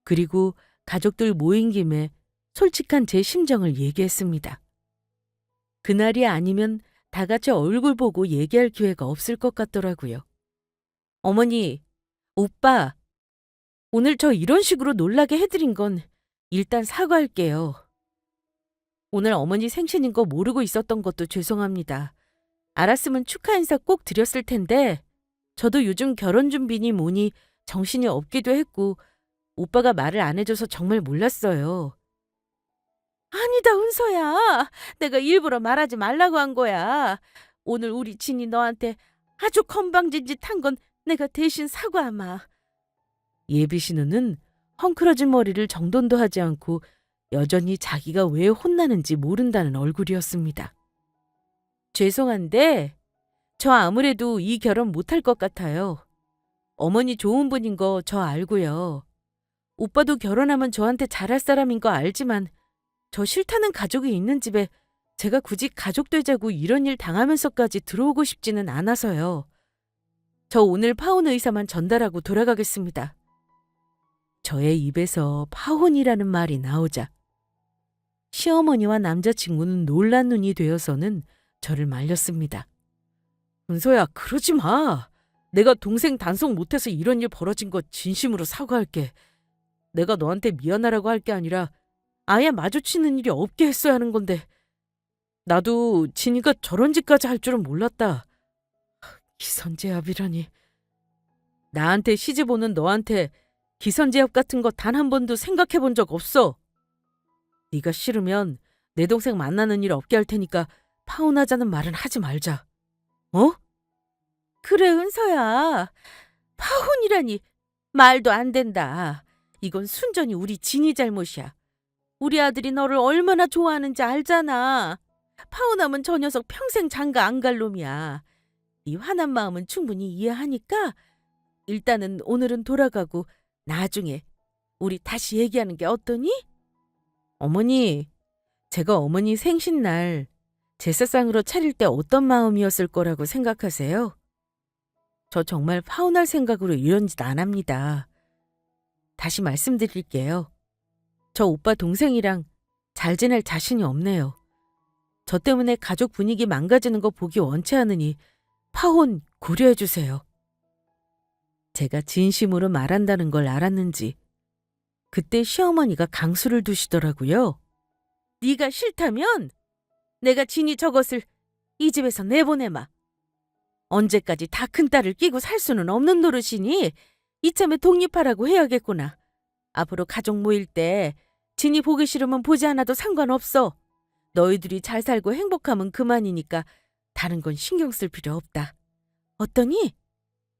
Speaker 1: 그리고 가족들 모인 김에 솔직한 제 심정을 얘기했습니다. 그날이 아니면 다 같이 얼굴 보고 얘기할 기회가 없을 것 같더라고요. 어머니, 오빠, 오늘 저 이런 식으로 놀라게 해드린 건 일단 사과할게요. 오늘 어머니 생신인 거 모르고 있었던 것도 죄송합니다. 알았으면 축하 인사 꼭 드렸을 텐데 저도 요즘 결혼 준비니 뭐니 정신이 없기도 했고 오빠가 말을 안 해줘서 정말 몰랐어요. 아니다, 은서야. 내가 일부러 말하지 말라고 한 거야. 오늘 우리 진이 너한테 아주 건방진 짓 한 건 내가 대신 사과하마. 예비 신우는 헝클어진 머리를 정돈도 하지 않고 여전히 자기가 왜 혼나는지 모른다는 얼굴이었습니다. 죄송한데 저 아무래도 이 결혼 못할 것 같아요. 어머니 좋은 분인 거 저 알고요. 오빠도 결혼하면 저한테 잘할 사람인 거 알지만 저 싫다는 가족이 있는 집에 제가 굳이 가족 되자고 이런 일 당하면서까지 들어오고 싶지는 않아서요. 저 오늘 파혼 의사만 전달하고 돌아가겠습니다. 저의 입에서 파혼이라는 말이 나오자 시어머니와 남자친구는 놀란 눈이 되어서는 저를 말렸습니다. 은서야, 그러지 마. 내가 동생 단속 못해서 이런 일 벌어진 거 진심으로 사과할게. 내가 너한테 미안하라고 할 게 아니라 아예 마주치는 일이 없게 했어야 하는 건데 나도 진이가 저런 짓까지 할 줄은 몰랐다. 기선제압이라니. 나한테 시집 오는 너한테 기선제압 같은 거 단 한 번도 생각해 본 적 없어. 네가 싫으면 내 동생 만나는 일 없게 할 테니까 파혼하자는 말은 하지 말자. 어? 그래, 은서야. 파혼이라니 말도 안 된다. 이건 순전히 우리 진이 잘못이야. 우리 아들이 너를 얼마나 좋아하는지 알잖아. 파혼하면 저 녀석 평생 장가 안 갈 놈이야. 네 화난 마음은 충분히 이해하니까 일단은 오늘은 돌아가고 나중에 우리 다시 얘기하는 게 어떠니? 어머니, 제가 어머니 생신날 제사상으로 차릴 때 어떤 마음이었을 거라고 생각하세요? 저 정말 파혼할 생각으로 이런 짓 안 합니다. 다시 말씀드릴게요. 저 오빠 동생이랑 잘 지낼 자신이 없네요. 저 때문에 가족 분위기 망가지는 거 보기 원치 않으니 파혼 고려해 주세요. 제가 진심으로 말한다는 걸 알았는지 그때 시어머니가 강수를 두시더라고요. 네가 싫다면 내가 진이 저것을 이 집에서 내보내마. 언제까지 다 큰딸을 끼고 살 수는 없는 노릇이니 이참에 독립하라고 해야겠구나. 앞으로 가족 모일 때 진이 보기 싫으면 보지 않아도 상관없어. 너희들이 잘 살고 행복하면 그만이니까 다른 건 신경 쓸 필요 없다. 어떠니?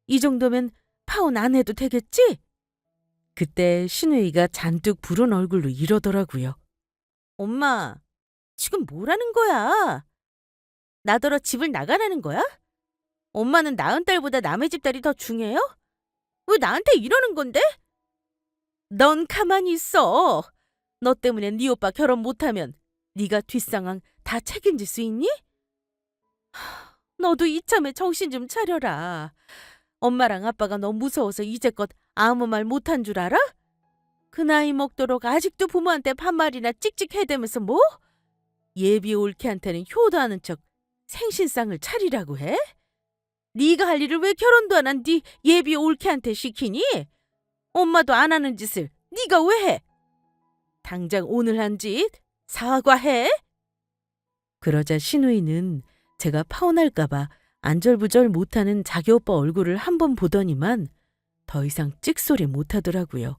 Speaker 1: 이 정도면 파혼 안 해도 되겠지? 그때 신우이가 잔뜩 부른 얼굴로 이러더라고요. 엄마, 지금 뭐라는 거야? 나더러 집을 나가라는 거야? 엄마는 낳은 딸보다 남의 집 딸이 더 중요해요? 왜 나한테 이러는 건데? 넌 가만히 있어. 너 때문에 네 오빠 결혼 못하면 네가 뒷상황 다 책임질 수 있니? 너도 이참에 정신 좀 차려라. 엄마랑 아빠가 너 무서워서 이제껏 아무 말 못한 줄 알아? 그 나이 먹도록 아직도 부모한테 반말이나 찍찍 해대면서 뭐? 예비 올케한테는 효도하는 척 생신상을 차리라고 해? 네가 할 일을 왜 결혼도 안 한 네 예비 올케한테 시키니? 엄마도 안 하는 짓을 네가 왜 해? 당장 오늘 한 짓 사과해. 그러자 신우이는 제가 파혼할까 봐 안절부절 못하는 자기 오빠 얼굴을 한 번 보더니만 더 이상 찍소리 못하더라고요.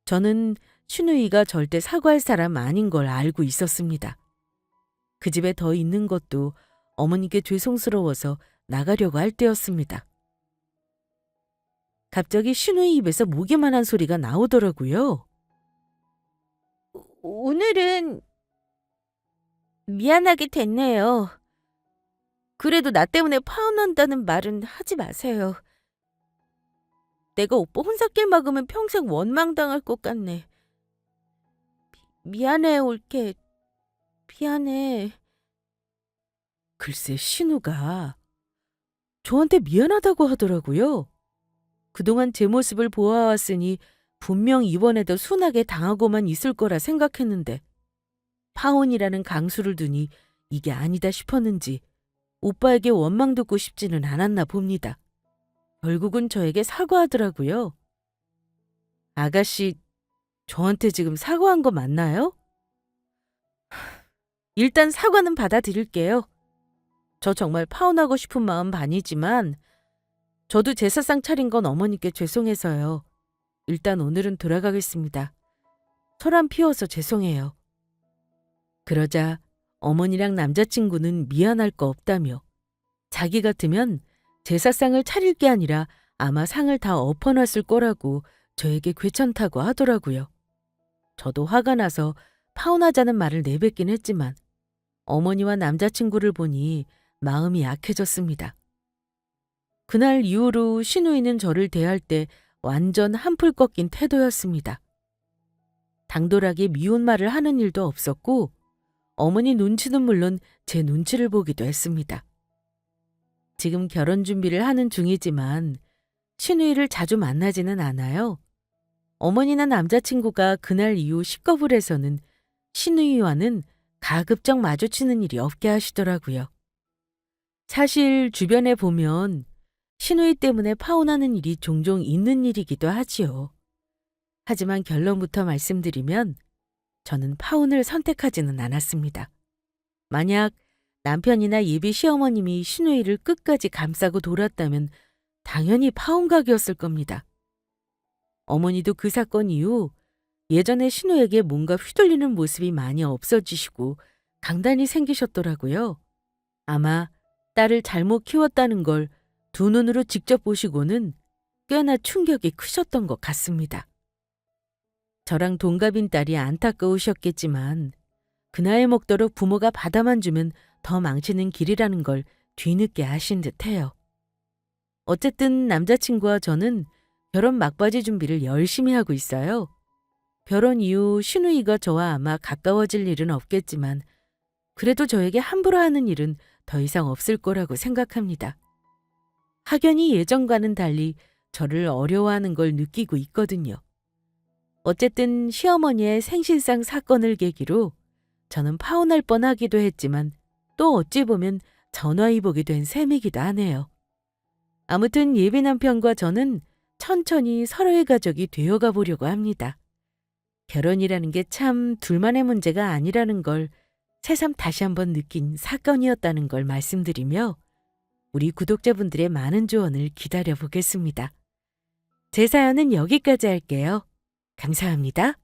Speaker 1: 저는 신우이가 절대 사과할 사람 아닌 걸 알고 있었습니다. 그 집에 더 있는 것도 어머니께 죄송스러워서 나가려고 할 때였습니다. 갑자기 신우이 입에서 모기만한 소리가 나오더라고요. 오늘은 미안하게 됐네요. 그래도 나 때문에 파혼한다는 말은 하지 마세요. 내가 오빠 혼사길 막으면 평생 원망당할 것 같네. 미안해, 올케. 미안해. 글쎄 신우가 저한테 미안하다고 하더라고요. 그동안 제 모습을 보아왔으니 분명 이번에도 순하게 당하고만 있을 거라 생각했는데 파혼이라는 강수를 두니 이게 아니다 싶었는지 오빠에게 원망 듣고 싶지는 않았나 봅니다. 결국은 저에게 사과하더라고요. 아가씨, 저한테 지금 사과한 거 맞나요? 일단 사과는 받아드릴게요. 저 정말 파혼하고 싶은 마음 반이지만 저도 제사상 차린 건 어머니께 죄송해서요. 일단 오늘은 돌아가겠습니다. 소란 피워서 죄송해요. 그러자 어머니랑 남자친구는 미안할 거 없다며 자기 같으면 제사상을 차릴 게 아니라 아마 상을 다 엎어놨을 거라고 저에게 괜찮다고 하더라고요. 저도 화가 나서 파혼하자는 말을 내뱉긴 했지만 어머니와 남자친구를 보니 마음이 약해졌습니다. 그날 이후로 시누이는 저를 대할 때 완전 한풀 꺾인 태도였습니다. 당돌하게 미운 말을 하는 일도 없었고 어머니 눈치는 물론 제 눈치를 보기도 했습니다. 지금 결혼 준비를 하는 중이지만 시누이를 자주 만나지는 않아요. 어머니나 남자친구가 그날 이후 식겁을 해서는 시누이와는 가급적 마주치는 일이 없게 하시더라고요. 사실 주변에 보면 시누이 때문에 파혼하는 일이 종종 있는 일이기도 하지요. 하지만 결론부터 말씀드리면 저는 파혼을 선택하지는 않았습니다. 만약 남편이나 예비 시어머님이 시누이를 끝까지 감싸고 돌았다면 당연히 파혼각이었을 겁니다. 어머니도 그 사건 이후 예전에 시누에게 뭔가 휘둘리는 모습이 많이 없어지시고 강단이 생기셨더라고요. 아마 딸을 잘못 키웠다는 걸 두 눈으로 직접 보시고는 꽤나 충격이 크셨던 것 같습니다. 저랑 동갑인 딸이 안타까우셨겠지만 그 나이 먹도록 부모가 받아만 주면 더 망치는 길이라는 걸 뒤늦게 아신 듯해요. 어쨌든 남자친구와 저는 결혼 막바지 준비를 열심히 하고 있어요. 결혼 이후 시누이가 저와 아마 가까워질 일은 없겠지만 그래도 저에게 함부로 하는 일은 더 이상 없을 거라고 생각합니다. 확연히 예전과는 달리 저를 어려워하는 걸 느끼고 있거든요. 어쨌든 시어머니의 생신상 사건을 계기로 저는 파혼할 뻔하기도 했지만 또 어찌 보면 전화위복이 된 셈이기도 하네요. 아무튼 예비 남편과 저는 천천히 서로의 가족이 되어가 보려고 합니다. 결혼이라는 게 참 둘만의 문제가 아니라는 걸 새삼 다시 한번 느낀 사건이었다는 걸 말씀드리며 우리 구독자분들의 많은 조언을 기다려 보겠습니다. 제 사연은 여기까지 할게요. 감사합니다.